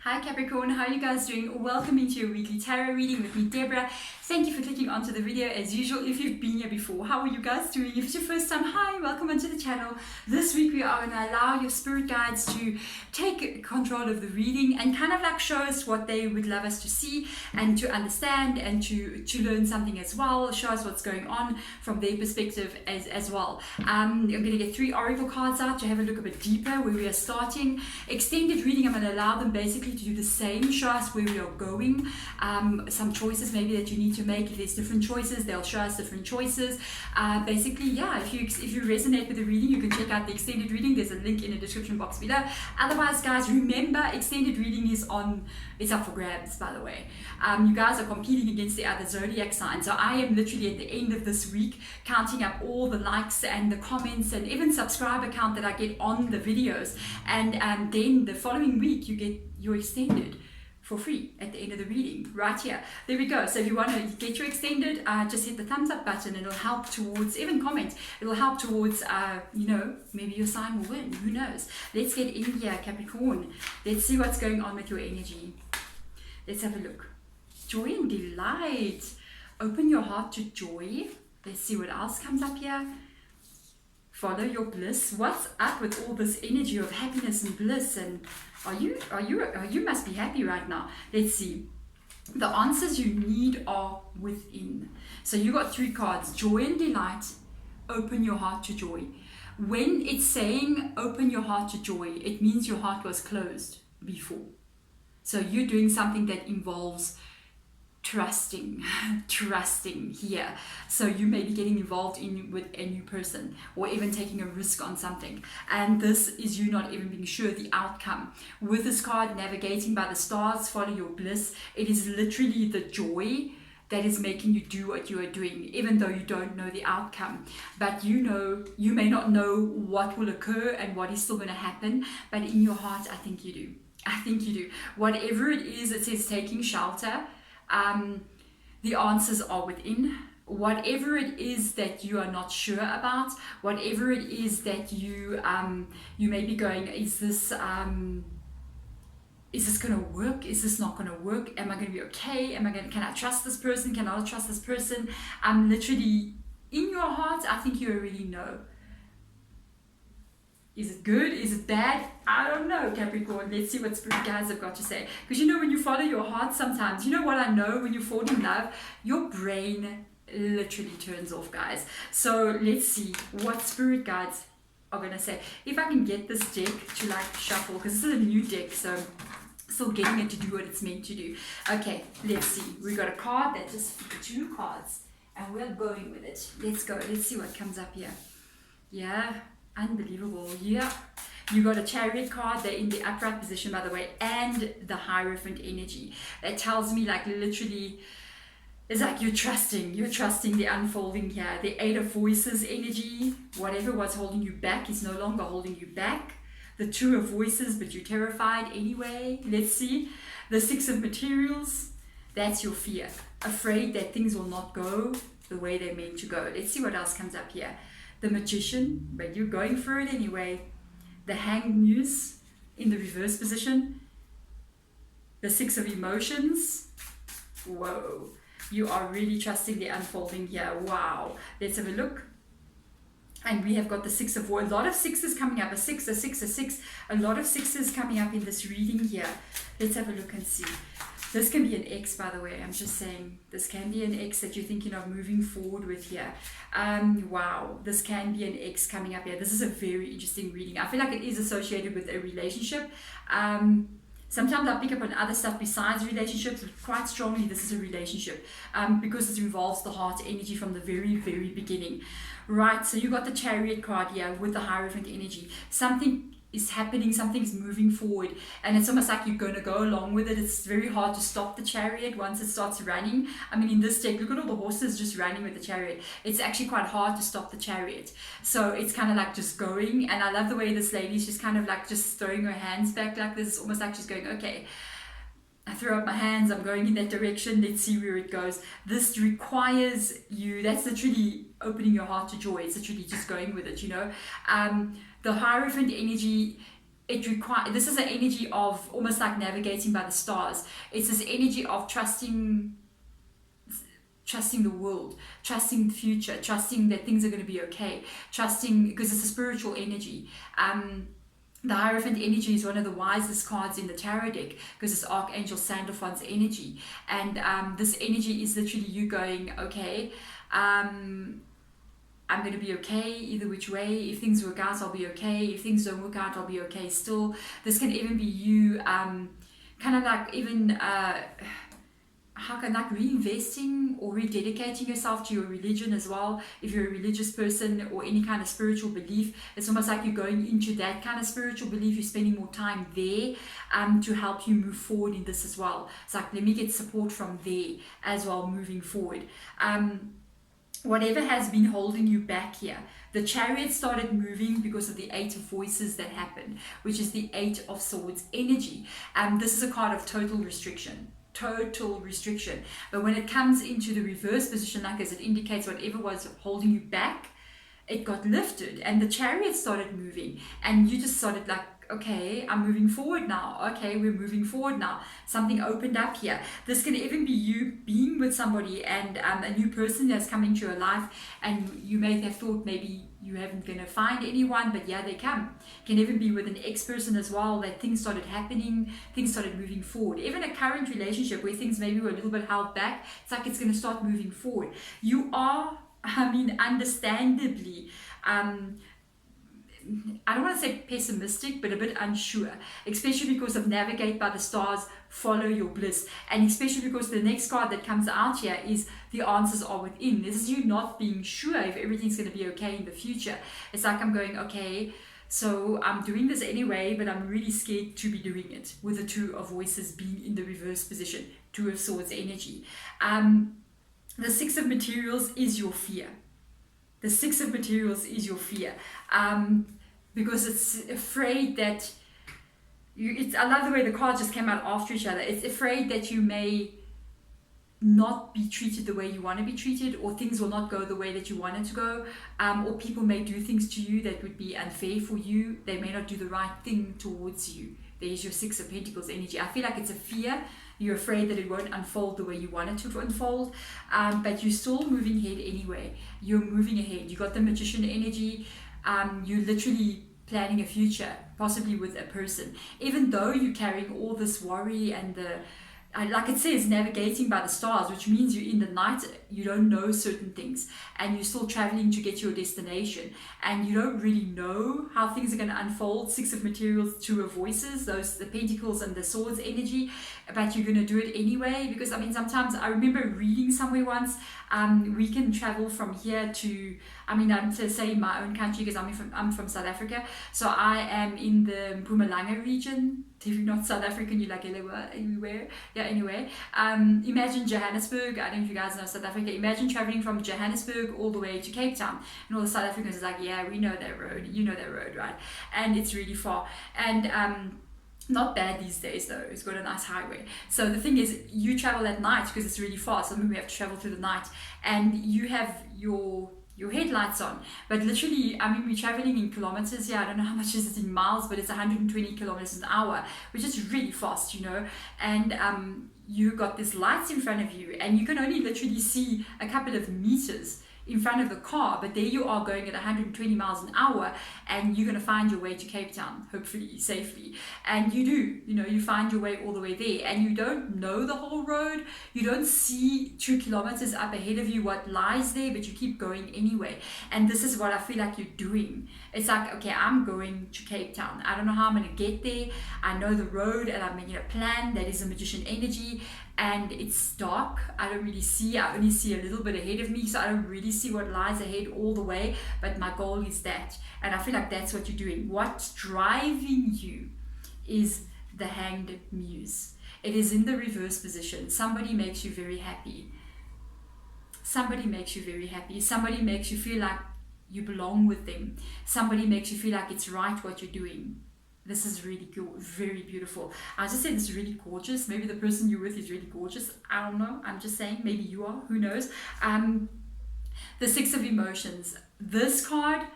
Hi Capricorn, how are you guys doing? Welcome into your weekly tarot reading with me, Deborah. Thank you for clicking onto the video as usual. If you've been here before, how are you guys doing? If it's your first time, hi, welcome onto the channel. This week we are going to allow your spirit guides to take control of the reading and kind of like show us what they would love us to see and to understand and to learn something as well, show us what's going on from their perspective as well. I'm going to get 3 oracle cards out to have a look a bit deeper where we are starting. Extended reading, I'm going to allow them basically to do the same, show us where we are going, some choices maybe that you need to make. If there's different choices, they'll show us different choices. Basically, yeah, if you resonate with the reading, you can check out the extended reading. There's a link in the description box below. Otherwise, guys, remember, extended reading is it's up for grabs, by the way. You guys are competing against the other zodiac signs, so I am literally at the end of this week counting up all the likes and the comments and even subscriber count that I get on the videos, and then the following week you get your extended for free at the end of the reading right here. There we go. So if you want to get your extended, just hit the thumbs up button. It'll help towards, even comment, it'll help towards maybe your sign will win, who knows. Let's get in here, Capricorn. Let's see what's going on with your energy. Let's have a look. Joy and delight. Open your heart to joy. Let's see what else comes up here. Follow your bliss. What's up with all this energy of happiness and bliss? And you must be happy right now. Let's see. The answers you need are within. So you got 3 cards. Joy and delight. Open your heart to joy. When it's saying open your heart to joy, it means your heart was closed before. So you're doing something that involves trusting here. So you may be getting involved with a new person or even taking a risk on something, and this is you not even being sure the outcome. With this card, navigating by the stars, follow your bliss, it is literally the joy that is making you do what you are doing, even though you don't know the outcome. But you may not know what will occur and what is still going to happen, but in your heart, I think you do. Whatever it is, it says taking shelter. The answers are within. Whatever it is that you are not sure about, whatever it is that you may be going, is this gonna work? Is this not gonna work? Am I gonna be okay? Can I trust this person? Can I not trust this person? Literally in your heart, I think you already know. Is it good? Is it bad? I don't know, Capricorn. Let's see what spirit guides have got to say. Because when you follow your heart sometimes, what I know, when you fall in love, your brain literally turns off, guys. So let's see what spirit guides are going to say. If I can get this deck to shuffle, because this is a new deck, so still getting it to do what it's meant to do. Okay, let's see. We got a card that just 2 cards, and we're going with it. Let's go. Let's see what comes up here. Yeah. Unbelievable. Yeah, you got a Chariot card. They're in the upright position, by the way, and the Hierophant Energy. That tells me literally it's you're trusting the unfolding here. The 8 of Voices energy, whatever was holding you back is no longer holding you back. The 2 of Voices, but you're terrified anyway. Let's see. The 6 of Materials, that's your fear, afraid that things will not go the way they're meant to go. Let's see what else comes up here. The Magician, but you're going for it anyway. The Hanged Muse in the reverse position. The 6 of Emotions. Whoa, you are really trusting the unfolding here. Wow, let's have a look. And we have got the 6 of Wands. A lot of 6s coming up. A 6, a 6, a 6. A lot of 6s coming up in this reading here. Let's have a look and see. This can be an ex, by the way. I'm just saying, this can be an ex that you're thinking of moving forward with here. Wow, this can be an ex coming up here. This is a very interesting reading. I feel like it is associated with a relationship. Sometimes I pick up on other stuff besides relationships, but quite strongly this is a relationship, because it involves the heart energy from the very, very beginning. Right, so you got the Chariot card here with the Hierophant energy. Something is happening, something's moving forward, and it's almost like you're going to go along with it. It's very hard to stop the Chariot once it starts running. In this deck, look at all the horses just running with the Chariot. It's actually quite hard to stop the Chariot, so it's kind of just going. And I love the way this lady's just kind of just throwing her hands back like this, almost like she's going, okay, I throw up my hands, I'm going in that direction, let's see where it goes. This requires you, that's literally opening your heart to joy. It's literally just going with it, The Hierophant energy this is an energy of almost like navigating by the stars. It's this energy of trusting the world, trusting the future, trusting that things are going to be okay, trusting, because it's a spiritual energy. The Hierophant Energy is one of the wisest cards in the tarot deck because it's Archangel Sandalphon's energy. And this energy is literally you going, okay, I'm going to be okay either which way. If things work out, I'll be okay. If things don't work out, I'll be okay still. This can even be you kind of like even... like reinvesting or rededicating yourself to your religion as well. If you're a religious person or any kind of spiritual belief, it's almost like you're going into that kind of spiritual belief. You're spending more time there to help you move forward in this as well. It's like, let me get support from there as well moving forward. Whatever has been holding you back here, the Chariot started moving because of the 8 of Voices that happened, which is the 8 of Swords energy. This is a card of total restriction. But when it comes into the reverse position, like as it indicates, whatever was holding you back, it got lifted and the Chariot started moving, and you just started like, okay, I'm moving forward now. Okay, we're moving forward now. Something opened up here. This can even be you being with somebody and a new person that's coming to your life, and you may have thought maybe you haven't going to find anyone, but yeah, they come. Can even be with an ex-person as well, that things started happening, things started moving forward. Even a current relationship where things maybe were a little bit held back, it's like it's going to start moving forward. You are, understandably, I don't want to say pessimistic, but a bit unsure, especially because of navigate by the stars, follow your bliss, and especially because the next card that comes out here is the answers are within. This is you not being sure if everything's going to be okay in the future. It's like I'm going, okay, so I'm doing this anyway, but I'm really scared to be doing it, with the 2 of Voices being in the reverse position, 2 of Swords energy. The 6 of Materials is your fear. The 6 of Materials is your fear. Because it's afraid that I love the way the cards just came out after each other. It's afraid that you may not be treated the way you want to be treated, or things will not go the way that you want it to go, or people may do things to you that would be unfair for you. They may not do the right thing towards you. There's your 6 of Pentacles energy. I feel like it's a fear. You're afraid that it won't unfold the way you want it to unfold, but you're still moving ahead anyway. You're moving ahead. You got the Magician energy. You're literally planning a future, possibly with a person, even though you're carrying all this worry and like it says, navigating by the stars, which means you're in the night, you don't know certain things, and you're still traveling to get to your destination, and you don't really know how things are going to unfold. 6 of Materials, 2 of Voices, those the Pentacles and the Swords energy, but you're going to do it anyway, because sometimes I remember reading somewhere once, we can travel from here to, I'm to say in my own country, because I'm from South Africa, so I am in the Mpumalanga region. If you're not South African, you're like everywhere. Yeah, anyway. Imagine Johannesburg. I don't know if you guys know South Africa. Imagine traveling from Johannesburg all the way to Cape Town. And all the South Africans are like, yeah, we know that road. You know that road, right? And it's really far. And not bad these days though. It's got a nice highway. So the thing is, you travel at night because it's really far. So we have to travel through the night. And you have your headlights on, but literally, we're traveling in kilometers here. I don't know how much is it in miles, but it's 120 kilometers an hour, which is really fast, and you got these lights in front of you, and you can only literally see a couple of meters in front of the car, but there you are going at 120 miles an hour, and you're going to find your way to Cape Town, hopefully safely. And you do, you find your way all the way there, and you don't know the whole road. You don't see 2 kilometers up ahead of you what lies there, but you keep going anyway. And this is what I feel like you're doing. It's like, okay, I'm going to Cape Town. I don't know how I'm going to get there. I know the road, and I'm making a plan. That is a Magician energy. And it's dark. I don't really see. I only see a little bit ahead of me, so I don't really see what lies ahead all the way, but my goal is that. And I feel like that's what you're doing. What's driving you is the Hanged Muse. It is in the reverse position. Somebody makes you very happy. Somebody makes you very happy. Somebody makes you feel like you belong with them. Somebody makes you feel like it's right what you're doing. This is really good, very beautiful. I just said this is really gorgeous. Maybe the person you're with is really gorgeous. I don't know. I'm just saying, maybe you are. Who knows? The 6 of Emotions. This card,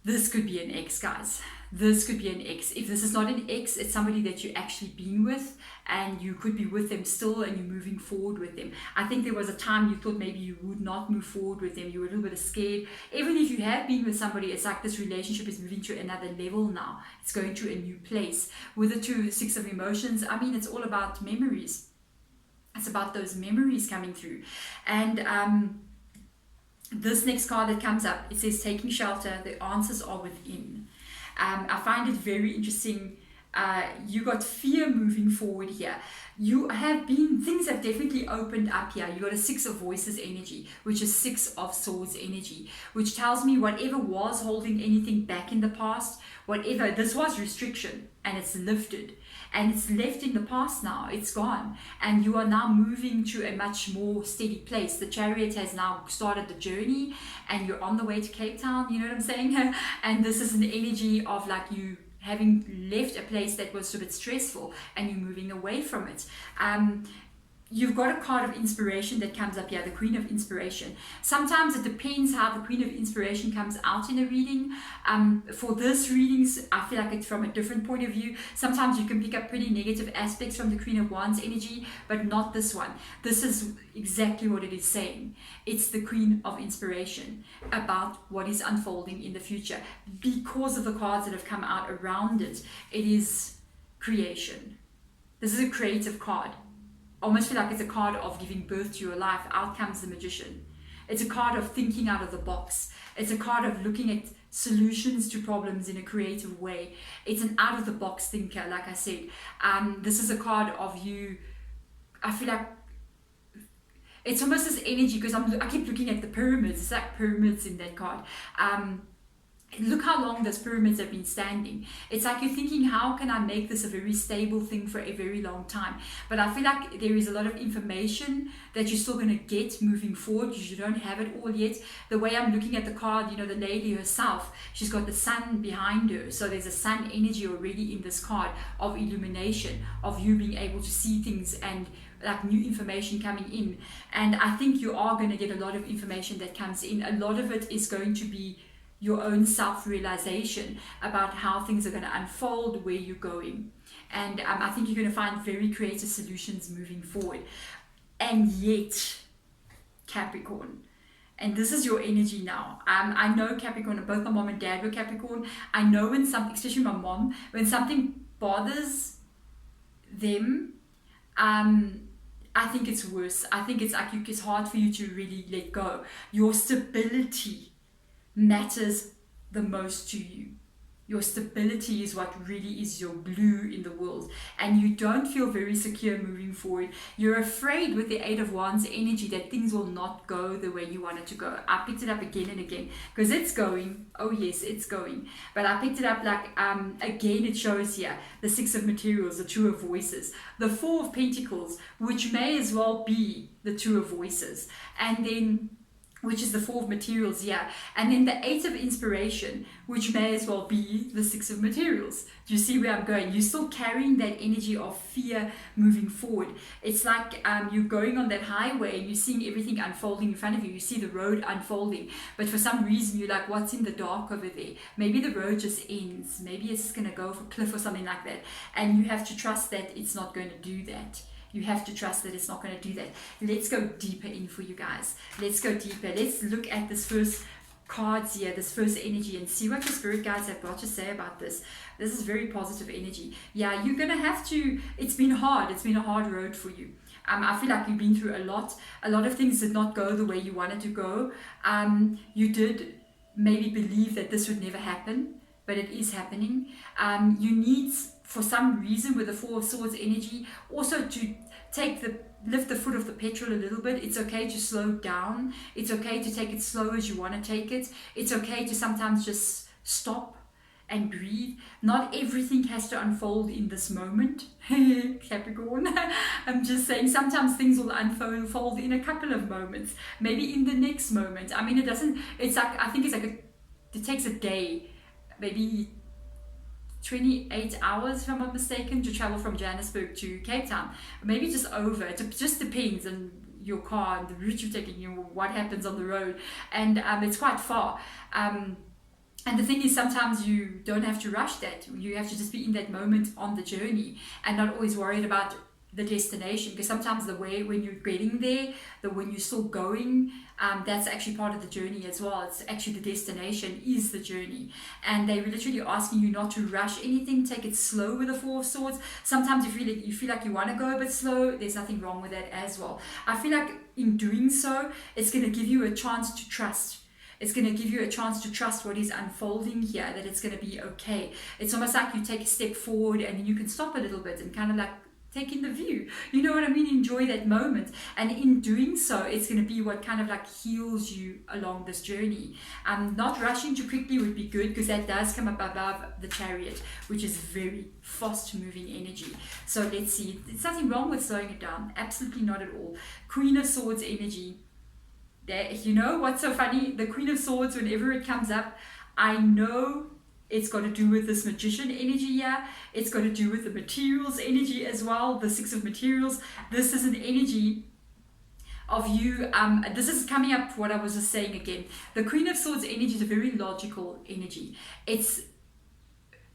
this could be an ex, guys. this could be an ex. If this is not an ex, it's somebody that you actually been with, and you could be with them still and you're moving forward with them. I think there was a time you thought maybe you would not move forward with them. You were a little bit scared. Even if you have been with somebody, it's like this relationship is moving to another level now. It's going to a new place. With the Six of Emotions, I mean, it's all about memories. It's about those memories coming through. And this next card that comes up, it says taking shelter. The answers are within. I find it very interesting. You got fear moving forward here. You have been, things have definitely opened up here. You got a Six of Voices energy, which is Six of Swords energy, which tells me whatever was holding anything back in the past, whatever, this was restriction and it's lifted. And it's left in the past now. It's gone. And you are now moving to a much more steady place. The Chariot has now started the journey and you're on the way to Cape Town. You know what I'm saying? And this is an energy of like you having left a place that was a bit stressful and you're moving away from it. You've got a card of inspiration that comes up here, the Queen of Inspiration. Sometimes it depends how the Queen of Inspiration comes out in a reading. For this readings, I feel like it's from a different point of view. Sometimes you can pick up pretty negative aspects from the Queen of Wands energy, but not this one. This is exactly what it is saying. It's the Queen of Inspiration about what is unfolding in the future. Because of the cards that have come out around it, it is creation. This is a creative card. Almost feel like it's a card of giving birth to your life. Out comes the Magician. It's a card of thinking out of the box. It's a card of looking at solutions to problems in a creative way. It's an out of the box thinker, like I said. This is a card of you. I feel like it's almost this energy, because I keep looking at the pyramids. It's like pyramids in that card. Look how long those pyramids have been standing. It's like you're thinking, how can I make this a very stable thing for a very long time? But I feel like there is a lot of information that you're still going to get moving forward. You don't have it all yet. The way I'm looking at the card, you know, the lady herself, she's got the sun behind her. So there's a sun energy already in this card of illumination, of you being able to see things and like new information coming in. And I think you are going to get a lot of information that comes in. A lot of it is going to be your own self-realization about how things are going to unfold, where you're going. And I think you're going to find very creative solutions moving forward. And yet, Capricorn, and this is your energy now. I know Capricorn, both my mom and dad were Capricorn. I know when something, especially my mom, when something bothers them, I think it's worse. I think it's like it's hard for you to really let go. Your stability matters the most to you. Your stability is what really is your glue in the world, and you don't feel very secure moving forward. You're afraid with the Eight of Wands energy that things will not go the way you want it to go. I picked it up again and again because it's going. Oh yes, it's going. But I picked it up like again, it shows here the Six of Materials, the Two of Voices, the Four of Pentacles, which may as well be the Two of Voices, and then which is the Four of Materials, yeah. And then the Eight of Inspiration, which may as well be the Six of Materials. Do you see where I'm going? You're still carrying that energy of fear moving forward. It's like you're going on that highway and you're seeing everything unfolding in front of you. You see the road unfolding, but for some reason you're like, what's in the dark over there? Maybe the road just ends. Maybe it's just going to go off a cliff or something like that. And you have to trust that it's not going to do that. You have to trust that it's not going to do that. Let's go deeper in for you guys. Let's go deeper. Let's look at this first cards here, this first energy, and see what the spirit guides have got to say about this. This is very positive energy. Yeah, you're going to have to, it's been hard. It's been a hard road for you. I feel like you've been through a lot. A lot of things did not go the way you wanted to go. You did maybe believe that this would never happen, but it is happening. You need, for some reason, with the Four of Swords energy, also to lift the foot off the petrol a little bit. It's okay to slow down. It's okay to take it slow as you want to take it. It's okay to sometimes just stop and breathe. Not everything has to unfold in this moment. Capricorn. I'm just saying sometimes things will unfold in a couple of moments, maybe in the next moment. I mean, it takes a day, maybe 28 hours, if I'm not mistaken, to travel from Johannesburg to Cape Town. Maybe just over. It just depends on your car and the route you're taking, what happens on the road. And it's quite far. And the thing is, sometimes you don't have to rush that. You have to just be in that moment on the journey and not always worried about the destination, because sometimes the way when you're getting there, when you're still going, that's actually part of the journey as well. It's actually the destination is the journey, and they're literally asking you not to rush anything. Take it slow with the Four of Swords. Sometimes you feel like you want to go a bit slow. There's nothing wrong with that as well. I feel like in doing so, it's going to give you a chance to trust. It's going to give you a chance to trust what is unfolding here, that it's going to be okay. It's almost like you take a step forward and you can stop a little bit and kind of like take in the view. You know what I mean? Enjoy that moment. And in doing so, it's going to be what kind of like heals you along this journey. Not rushing too quickly would be good, because that does come up above the Chariot, which is very fast moving energy. So let's see. There's nothing wrong with slowing it down. Absolutely not at all. Queen of Swords energy. You know what's so funny? The Queen of Swords, whenever it comes up, I know it's got to do with this Magician energy here. It's got to do with the materials energy as well, the Six of Materials. This is an energy of you. This is coming up what I was just saying again. The Queen of Swords energy is a very logical energy. It's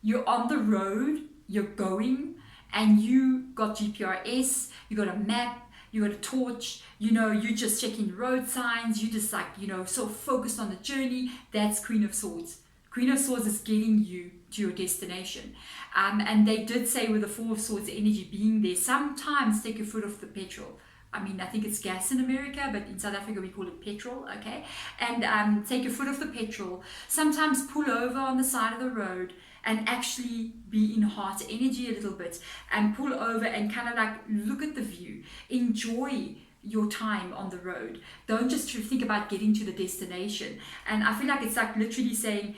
you're on the road, you're going, and you got GPRS, you got a map, you got a torch, you know, you're just checking road signs, you just like, you know, so focused on the journey. That's Queen of Swords. Queen of Swords is getting you to your destination. And they did say with the Four of Swords energy being there, sometimes take your foot off the petrol. I mean, I think it's gas in America, but in South Africa we call it petrol, okay? And take your foot off the petrol. Sometimes pull over on the side of the road and actually be in heart energy a little bit, and pull over and kind of like look at the view. Enjoy your time on the road. Don't just think about getting to the destination. And I feel like it's like literally saying,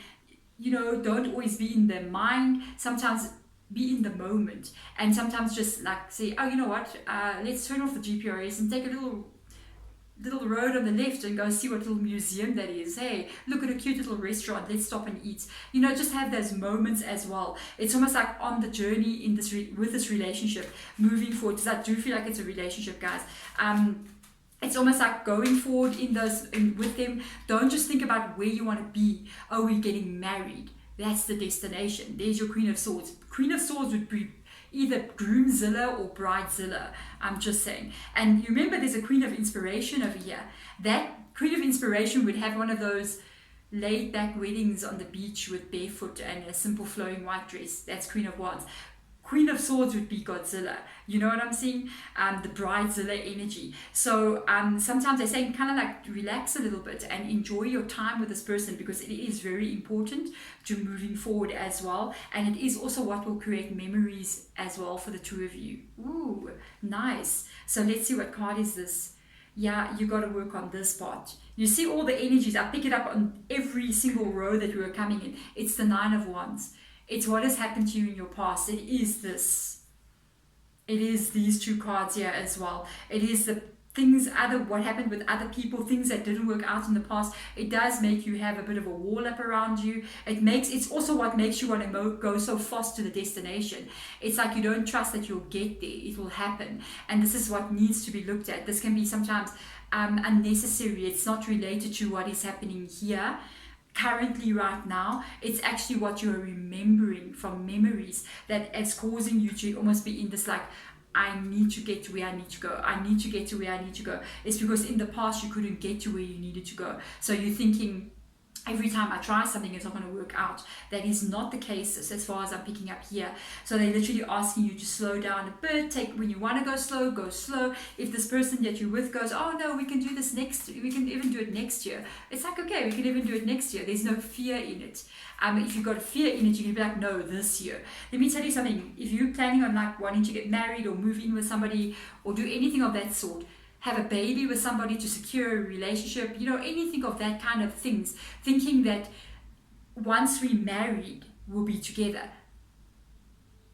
you know, don't always be in the mind. Sometimes be in the moment, and sometimes just like say, oh, you know what, let's turn off the GPRS and take a little road on the left and go see what little museum that is. Hey, look at a cute little restaurant, let's stop and eat. You know, just have those moments as well. It's almost like on the journey in this with this relationship, moving forward, because I do feel like it's a relationship, guys. It's almost like going forward with them. Don't just think about where you want to be. Oh, we're getting married. That's the destination. There's your Queen of Swords. Queen of Swords would be either groomzilla or bridezilla. I'm just saying. And you remember there's a Queen of Inspiration over here. That Queen of Inspiration would have one of those laid back weddings on the beach with barefoot and a simple flowing white dress. That's Queen of Wands. Queen of Swords would be Godzilla. You know what I'm saying? The bridezilla energy. So sometimes they're saying kind of like relax a little bit and enjoy your time with this person, because it is very important to moving forward as well. And it is also what will create memories as well for the two of you. Ooh, nice. So let's see, what card is this? Yeah, you got to work on this part. You see all the energies. I pick it up on every single row that we were coming in. It's the Nine of Wands. It's what has happened to you in your past. It is this. It is these two cards here as well. It is the things, what happened with other people, things that didn't work out in the past. It does make you have a bit of a wall up around you. It's also what makes you want to go so fast to the destination. It's like you don't trust that you'll get there. It will happen. And this is what needs to be looked at. This can be sometimes unnecessary. It's not related to what is happening here currently right now. It's actually what you're remembering from memories that is causing you to almost be in this like, I need to get to where I need to go. I need to get to where I need to go. It's because in the past you couldn't get to where you needed to go. So you're thinking, every time I try something, it's not going to work out. That is not the case as far as I'm picking up here. So they're literally asking you to slow down a bit. When you want to go slow, go slow. If this person that you're with goes, oh no, we can do this we can even do it next year. It's like, okay, we can even do it next year. There's no fear in it. If you've got fear in it, you can be like, no, this year. Let me tell you something. If you're planning on like wanting to get married or move in with somebody or do anything of that sort, have a baby with somebody to secure a relationship, you know, anything of that kind of things, thinking that once we're married, we'll be together.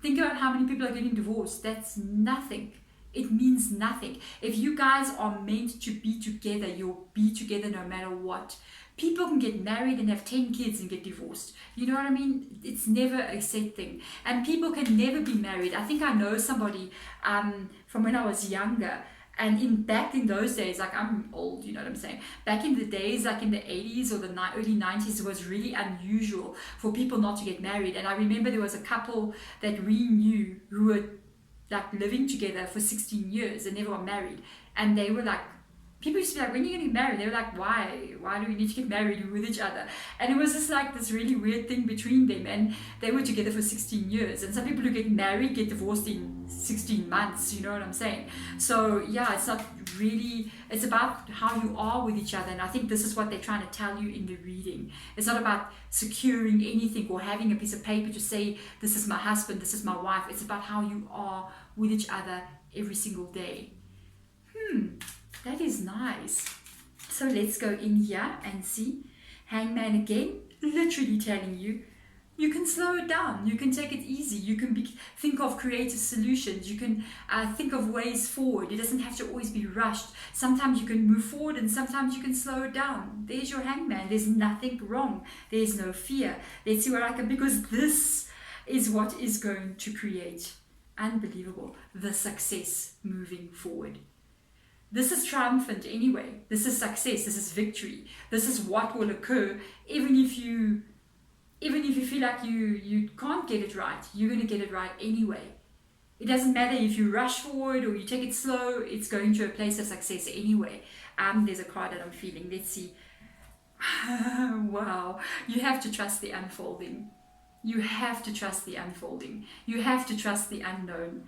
Think about how many people are getting divorced. That's nothing. It means nothing. If you guys are meant to be together, you'll be together no matter what. People can get married and have 10 kids and get divorced. You know what I mean? It's never a set thing. And people can never be married. I think I know somebody from when I was younger. And back in those days, like, I'm old, you know what I'm saying? Back in the days, like in the 80s or the early 90s, it was really unusual for people not to get married. And I remember there was a couple that we knew who were like living together for 16 years and never got married. And they were like, people used to be like, when are you going to get married? They were like, why do we need to get married with each other? And it was just like this really weird thing between them, and they were together for 16 years. And some people who get married get divorced in 16 months, you know what I'm saying? So yeah, it's not really, it's about how you are with each other. And I think this is what they're trying to tell you in the reading. It's not about securing anything or having a piece of paper to say, this is my husband, this is my wife. It's about how you are with each other every single day. That is nice. So let's go in here and see. Hangman again, literally telling you, you can slow it down. You can take it easy. You can think of creative solutions. You can think of ways forward. It doesn't have to always be rushed. Sometimes you can move forward and sometimes you can slow it down. There's your Hangman. There's nothing wrong. There's no fear. Let's see what I can, because this is what is going to create, unbelievable, the success moving forward. This is triumphant anyway. This is success. This is victory. This is what will occur even if you feel like you can't get it right. You're going to get it right anyway. It doesn't matter if you rush forward or you take it slow. It's going to a place of success anyway. There's a card that I'm feeling. Let's see. Wow. You have to trust the unfolding. You have to trust the unfolding. You have to trust the unknown.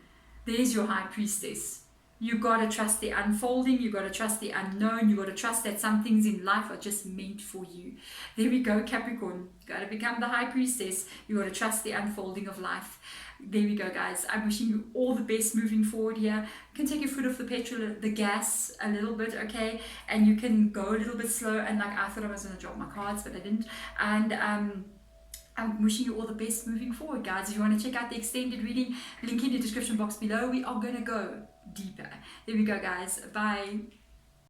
There's your High Priestess. You gotta trust the unfolding, you gotta trust the unknown, you gotta trust that some things in life are just meant for you. There we go, Capricorn. You gotta become the High Priestess. You gotta trust the unfolding of life. There we go, guys. I'm wishing you all the best moving forward here. You can take your foot off the gas a little bit, okay? And you can go a little bit slow. And like, I thought I was gonna drop my cards, but I didn't. And I'm wishing you all the best moving forward, guys. If you want to check out the extended reading, link in the description box below. We are going to go deeper. There we go, guys. Bye.